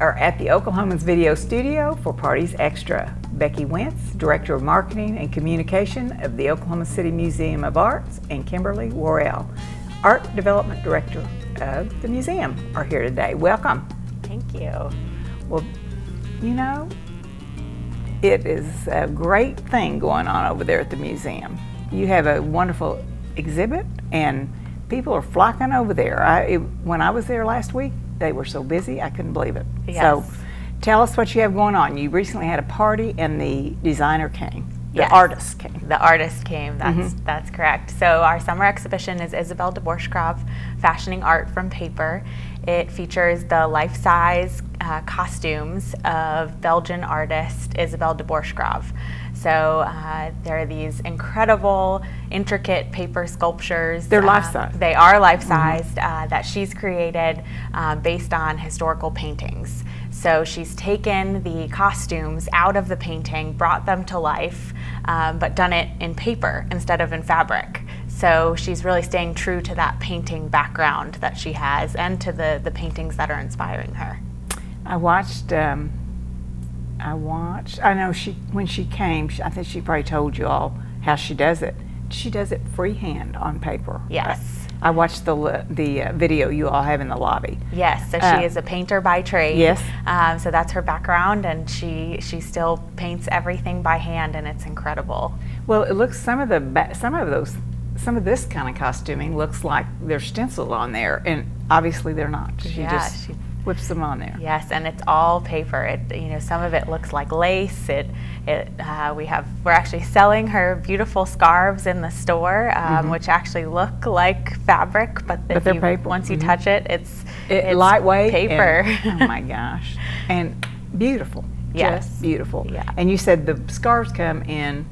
are at the Oklahoman's video studio for Parties Extra. Becky Weintz, Director of Marketing and Communication of the Oklahoma City Museum of Arts, and Kimberley Worrell, Art Development Director of the museum, are here today. Welcome. Thank you. Well, you know, it is a great thing going on over there at the museum. You have a wonderful exhibit and people are flocking over there. When I was there last week, they were so busy I couldn't believe it. Yes. So tell us what you have going on. You recently had a party and the designer came. Yes. The artist came. The artist came, that's correct. So our summer exhibition is Isabelle de Borchgrave, Fashioning Art from Paper. It features the life-size costumes of Belgian artist Isabelle de Borchgrave. So there are these incredible, intricate paper sculptures. They're life-size. They are life-sized that she's created based on historical paintings. So she's taken the costumes out of the painting, brought them to life, but done it in paper instead of in fabric. So she's really staying true to that painting background that she has and to the paintings that are inspiring her. I know when she came, I think she probably told you all how she does it. She does it freehand on paper. Yes. I watched the video you all have in the lobby. Yes, so she is a painter by trade. Yes. So that's her background, and she still paints everything by hand, and it's incredible. Well, it looks some of this kind of costuming looks like they're stenciled on there, and obviously they're not. She just whips them on there. Yes, and it's all paper. Some of it looks like lace. We're actually selling her beautiful scarves in the store, which actually look like fabric, but they're paper. Once you touch it, it's lightweight paper. And, oh my gosh, and beautiful. Yes, just beautiful. Yeah. And you said the scarves come in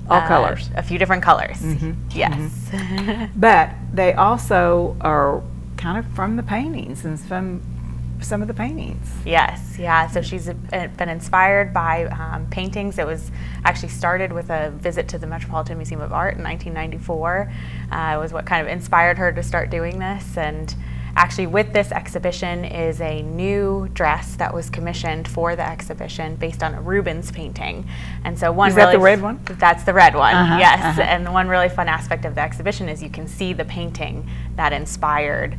all colors. A few different colors. Yes. But they also are kind of from the paintings and from some of the paintings. Yes, yeah. So she's been inspired by paintings. It was actually started with a visit to the Metropolitan Museum of Art in 1994. It was what kind of inspired her to start doing this. And actually with this exhibition is a new dress that was commissioned for the exhibition based on a Rubens painting. And so Is that the red one? That's the red one, yes. And one really fun aspect of the exhibition is you can see the painting that inspired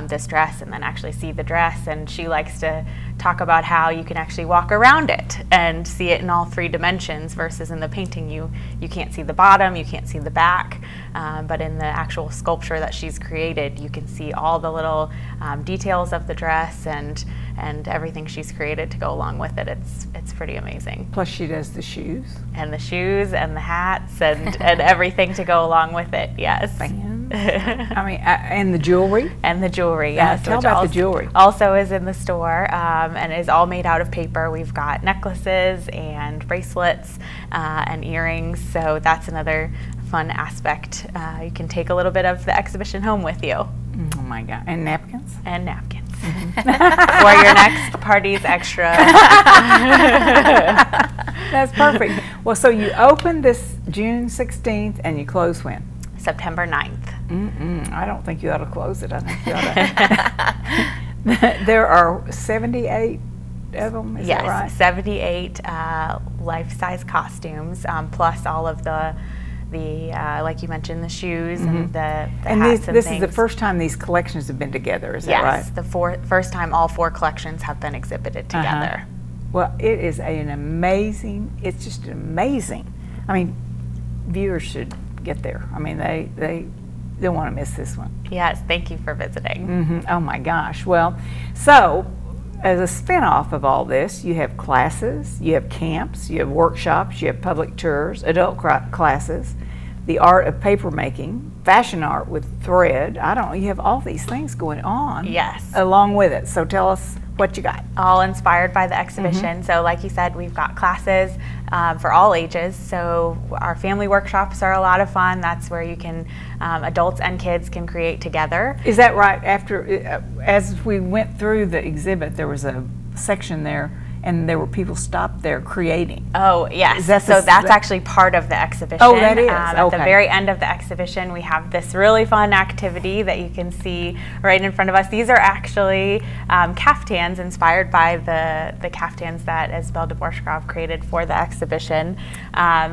this dress and then actually see the dress. And she likes to talk about how you can actually walk around it and see it in all three dimensions versus in the painting you can't see the bottom, you can't see the back, but in the actual sculpture that she's created you can see all the little details of the dress and everything she's created to go along with it. It's pretty amazing. Plus she does the shoes. And the shoes and the hats and everything to go along with it, yes. Fans. I mean, and the jewelry. And the jewelry, yes. Tell about the jewelry. Also is in the store and is all made out of paper. We've got necklaces and bracelets and earrings, so that's another fun aspect. You can take a little bit of the exhibition home with you. Oh my God. And napkins? And napkins. For your next Parties Extra. That's perfect. Well, so you open this June 16th and you close when? September 9th. I don't think you ought to close it. I think you ought to. There are 78 of them, is that right? Yes, 78 life-size costumes, plus all of the like you mentioned, the shoes and the hats and this things. is the first time these collections have been together, is that right? Yes, the first time all four collections have been exhibited together. Well, it is it's just amazing. I mean, viewers should get there. I mean, they don't want to miss this one. Yes, thank you for visiting. Oh my gosh. Well, so as a spin-off of all this, you have classes, you have camps, you have workshops, you have public tours, adult classes, the art of paper making, fashion art with thread. I don't know, you have all these things going on. Yes. Along with it. So tell us what you got. All inspired by the exhibition. So like you said, we've got classes for all ages. So our family workshops are a lot of fun. That's where you can, adults and kids can create together. Is that right? After, as we went through the exhibit, there was a section there and there were people stopped there creating. Oh, yes. So that's actually part of the exhibition. Oh, that is? At the very end of the exhibition, we have this really fun activity that you can see right in front of us. These are actually caftans inspired by the caftans that Isabelle de Borchgrave created for the exhibition.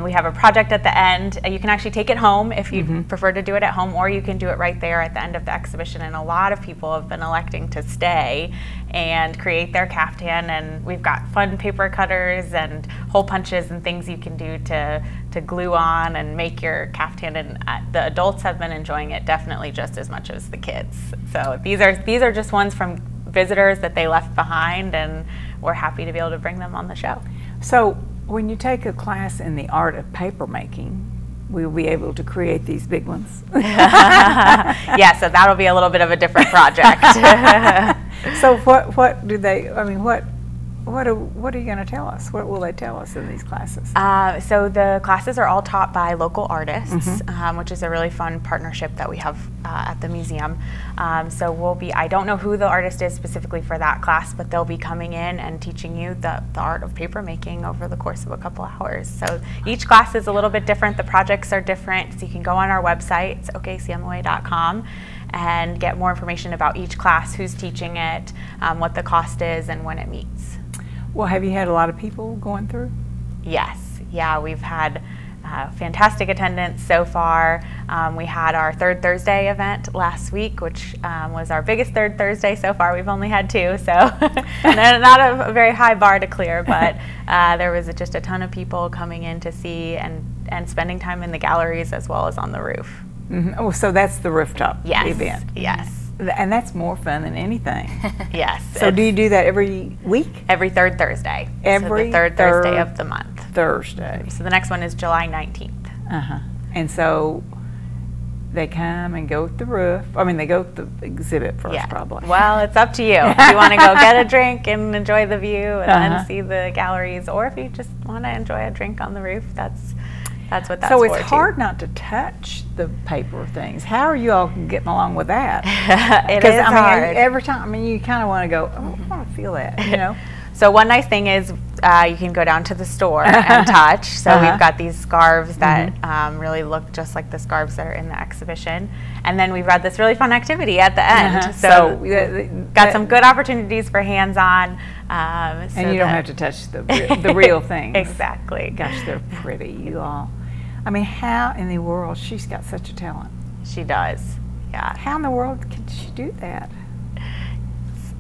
We have a project at the end. You can actually take it home if you prefer to do it at home, or you can do it right there at the end of the exhibition. And a lot of people have been electing to stay and create their caftan, and we've got fun paper cutters and hole punches and things you can do to glue on and make your caftan, and the adults have been enjoying it definitely just as much as the kids. So these are just ones from visitors that they left behind, and we're happy to be able to bring them on the show. So when you take a class in the art of paper making, we'll be able to create these big ones. Yeah, so that'll be a little bit of a different project. So what do they, I mean, what are you going to tell us? What will they tell us in these classes? So the classes are all taught by local artists, which is a really fun partnership that we have at the museum. So I don't know who the artist is specifically for that class, but they'll be coming in and teaching you the art of paper making over the course of a couple hours. So each class is a little bit different. The projects are different. So you can go on our website, it's OKCMOA.com, and get more information about each class, who's teaching it, what the cost is, and when it meets. Well, have you had a lot of people going through? Yes. Yeah, we've had fantastic attendance so far. We had our Third Thursday event last week, which was our biggest Third Thursday so far. We've only had 2, so not a very high bar to clear, but there was just a ton of people coming in to see and spending time in the galleries as well as on the roof. Oh, so that's the rooftop event. Yes. And that's more fun than anything. Yes. So do you do that every week? Every third Thursday. Every so the third Thursday of the month. Thursday. So the next one is July 19th. And so they come and go to the roof. I mean, they go to the exhibit first, probably. Well, it's up to you. If you want to go get a drink and enjoy the view and then see the galleries, or if you just want to enjoy a drink on the roof, that's what that's so for. So it's hard not to touch the paper things. How are you all getting along with that? It is hard. Every time, you kind of want to go, oh, I want to feel that, you know? So one nice thing is you can go down to the store and touch. So we've got these scarves that really look just like the scarves that are in the exhibition. And then we've got this really fun activity at the end. So got some good opportunities for hands-on. And you don't have to touch the real things. Exactly. Gosh, they're pretty, you all. I mean, how in the world, she's got such a talent. She does, yeah. How in the world can she do that?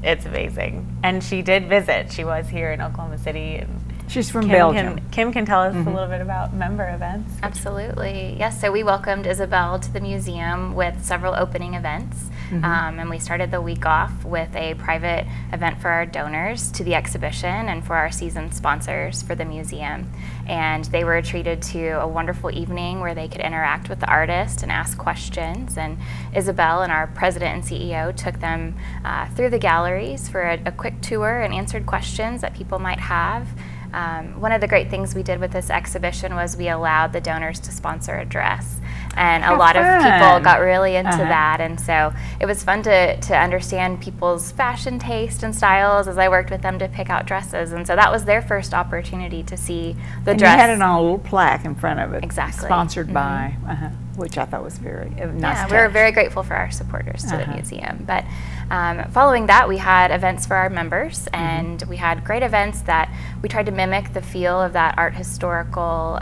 It's amazing. And she did visit. She was here in Oklahoma City. And she's from Belgium. Kim can tell us a little bit about member events. Absolutely. Yes, so we welcomed Isabelle to the museum with several opening events. And we started the week off with a private event for our donors to the exhibition and for our season sponsors for the museum. And they were treated to a wonderful evening where they could interact with the artist and ask questions. And Isabelle and our president and CEO took them through the galleries for a quick tour and answered questions that people might have. One of the great things we did with this exhibition was we allowed the donors to sponsor a dress. And a lot of people got really into that, and so it was fun to understand people's fashion taste and styles as I worked with them to pick out dresses, and so that was their first opportunity to see the dress. You had it on a little plaque in front of it. Exactly. Sponsored by, which I thought was very nice. Yeah, we were very grateful for our supporters to the museum. But following that, we had events for our members, and we had great events that we tried to mimic the feel of that art historical,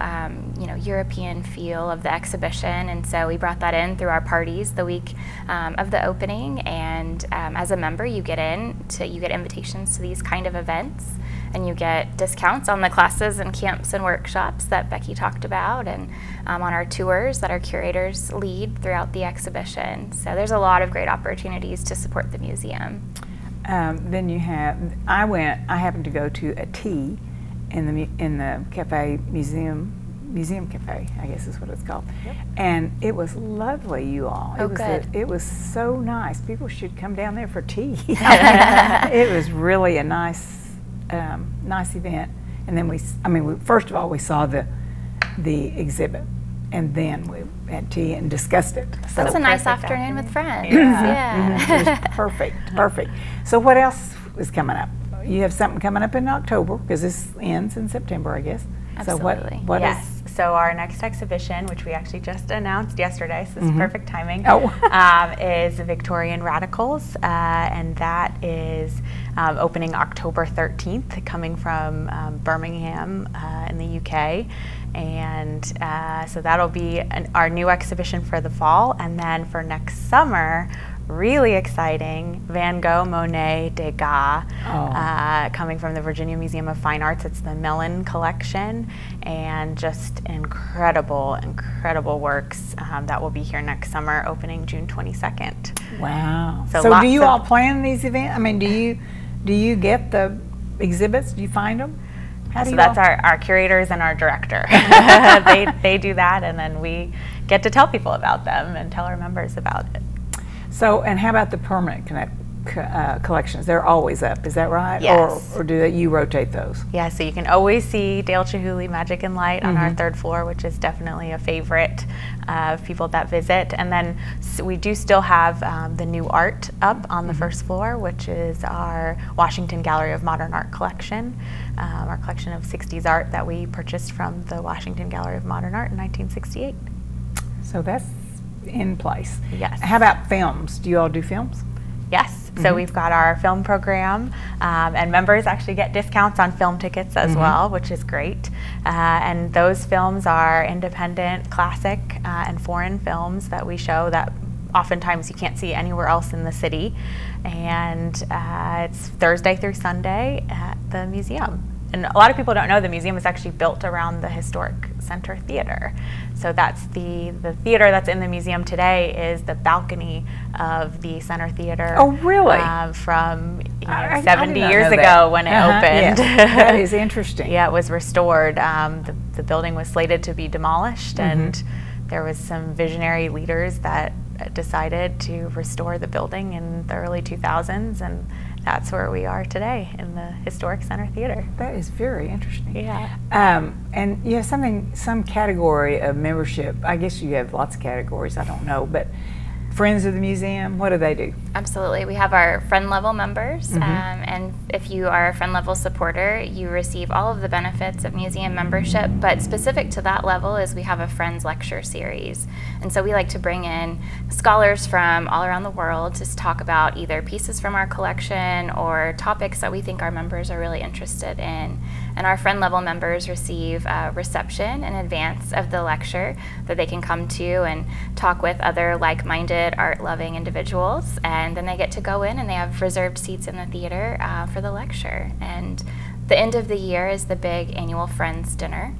European feel of the exhibition, and so we brought that in through our parties the week of the opening. And as a member, you get invitations to these kind of events, and you get discounts on the classes and camps and workshops that Becky talked about, and on our tours that our curators lead throughout the exhibition. So there's a lot of great opportunities to support the museum. Then you have, I happened to go to a tea in the cafe museum cafe, I guess is what it's called. Yep. And it was lovely, you all. It was so nice. People should come down there for tea. It was really a nice event. And then first of all, we saw the exhibit, and then we had tea and discussed it. So that's a nice afternoon with friends. Yeah. It was perfect. So what else is coming up? you have something coming up in October, because this ends in September, I guess. Absolutely. So what yes. So our next exhibition, which we actually just announced yesterday, so this is perfect timing, is Victorian Radicals, and that is opening October 13th, coming from Birmingham in the UK. And so that'll be our new exhibition for the fall. And then for next summer, really exciting, Van Gogh, Monet, Degas, coming from the Virginia Museum of Fine Arts. It's the Mellon collection, and just incredible, incredible works that will be here next summer, opening June 22nd. Wow. So do you all plan these events? I mean, do you get the exhibits? Do you find them? So that's our curators and our director. They do that, and then we get to tell people about them and tell our members about it. So, and how about the permanent collections? They're always up, is that right? Yes. Or do you rotate those? Yeah, so you can always see Dale Chihuly Magic and Light on our third floor, which is definitely a favorite of people that visit. And then we do still have the new art up on the first floor, which is our Washington Gallery of Modern Art collection, our collection of 60s art that we purchased from the Washington Gallery of Modern Art in 1968. So that's in place. Yes. How about films? Do you all do films? Yes. So we've got our film program, and members actually get discounts on film tickets as well, which is great. And those films are independent, classic, and foreign films that we show that oftentimes you can't see anywhere else in the city. And it's Thursday through Sunday at the museum. And a lot of people don't know the museum is actually built around the Historic Center Theater. So that's the theater that's in the museum today is the balcony of the Center Theater. Oh, really? From 70 years ago when it opened. Yes. That is interesting. Yeah, it was restored. The building was slated to be demolished, and there was some visionary leaders that decided to restore the building in the early 2000s, and that's where we are today in the Historic Center Theater. That is very interesting. Yeah. And you have some category of membership. I guess you have lots of categories, I don't know, but Friends of the Museum, what do they do? Absolutely. We have our friend level members, and if you are a friend level supporter, you receive all of the benefits of museum membership, but specific to that level is we have a Friends lecture series. And so we like to bring in scholars from all around the world to talk about either pieces from our collection or topics that we think our members are really interested in. And our friend level members receive a reception in advance of the lecture that they can come to and talk with other like-minded art-loving individuals, and then they get to go in and they have reserved seats in the theater for the lecture. And the end of the year is the big annual Friends dinner,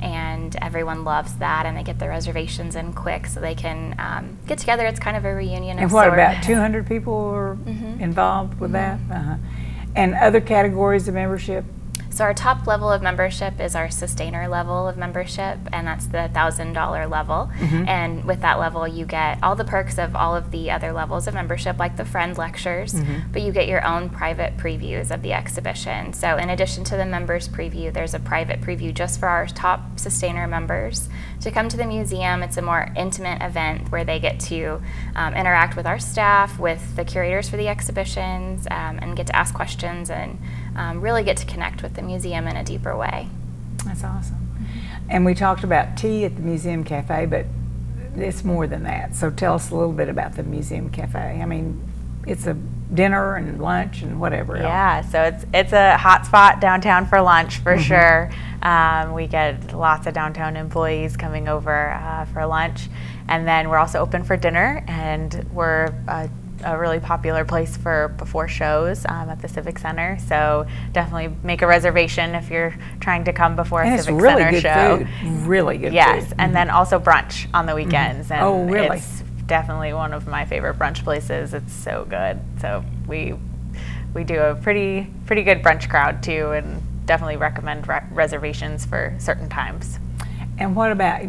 and everyone loves that, and they get their reservations in quick so they can get together. It's kind of a reunion of sorts. And what, about 200 people are involved with that? And other categories of membership? So our top level of membership is our sustainer level of membership, and that's the $1,000 level. And with that level, you get all the perks of all of the other levels of membership, like the friend lectures, but you get your own private previews of the exhibition. So in addition to the members preview, there's a private preview just for our top sustainer members to come to the museum. It's a more intimate event where they get to interact with our staff, with the curators for the exhibitions, and get to ask questions and really get to connect with the museum in a deeper way. That's awesome. And we talked about tea at the Museum Cafe, but it's more than that. So tell us a little bit about the Museum Cafe. I mean, it's a dinner and lunch and whatever else. Yeah, so it's a hot spot downtown for lunch for sure. We get lots of downtown employees coming over for lunch, and then we're also open for dinner, and we're a really popular place for before shows at the Civic Center. So definitely make a reservation if you're trying to come before a Civic Center show. Food. Really good food. Yes, and then also brunch on the weekends. And oh, really? It's definitely one of my favorite brunch places. It's so good. So we do a pretty good brunch crowd too, and definitely recommend reservations for certain times. And what about,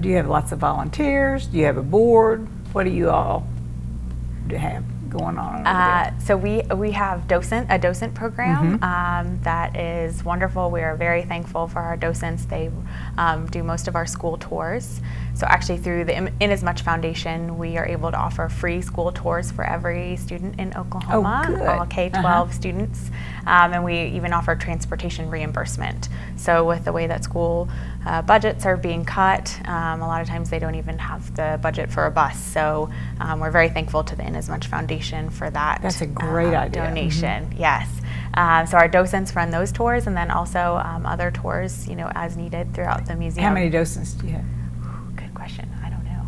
do you have lots of volunteers? Do you have a board? What do you all have going on over there? So we have a docent program that is wonderful. We are very thankful for our docents. They do most of our school tours. So actually through the Inasmuch Foundation, we are able to offer free school tours for every student in Oklahoma, all K-12 students. And we even offer transportation reimbursement. So with the way that school budgets are being cut, a lot of times they don't even have the budget for a bus. So we're very thankful to the Inasmuch Foundation for that. That's a great idea. Donation. Yes. So our docents run those tours, and then also other tours, you know, as needed throughout the museum. How many docents do you have? Good question. I don't know.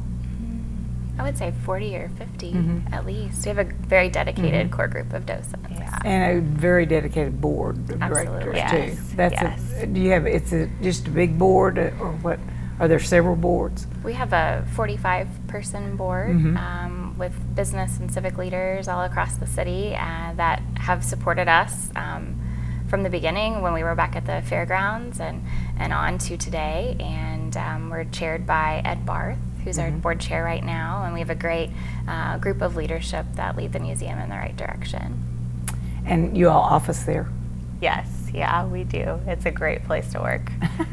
I would say 40 or 50 at least. We have a very dedicated core group of docents. Yeah. And a very dedicated board of directors Yes. too. That's do you have? It's just a big board, or what? Are there several boards? We have a 45-person board with business and civic leaders all across the city that have supported us from the beginning when we were back at the fairgrounds and on to today. And we're chaired by Ed Barth, who's our board chair right now, and we have a great group of leadership that lead the museum in the right direction. And you all office there? Yes, yeah, we do. It's a great place to work.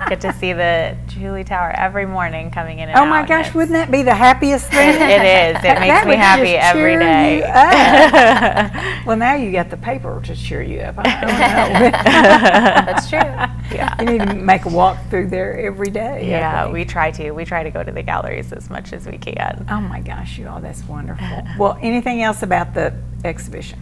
Get to see the Julie Tower every morning coming in and out. Oh my gosh, wouldn't that be the happiest thing? It is. It makes me happy every day. Well, now you got the paper to cheer you up. I don't know. That's true. Yeah. You need to make a walk through there every day. Yeah, we try to. We try to go to the galleries as much as we can. Oh my gosh, you all, that's wonderful. Well, anything else about the exhibition?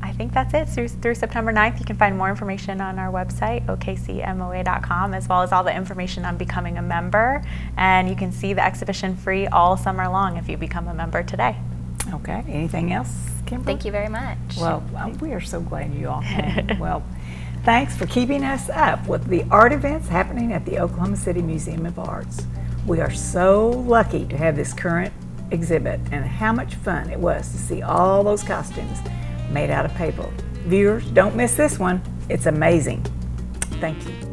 I think that's it. Through September 9th, you can find more information on our website, OKCMOA.com, as well as all the information on becoming a member. And you can see the exhibition free all summer long if you become a member today. Okay. Anything else, Kimberly? Thank you very much. Well, we are so glad you all came. Well, thanks for keeping us up with the art events happening at the Oklahoma City Museum of Arts. We are so lucky to have this current exhibit, and how much fun it was to see all those costumes made out of paper. Viewers, don't miss this one. It's amazing. Thank you.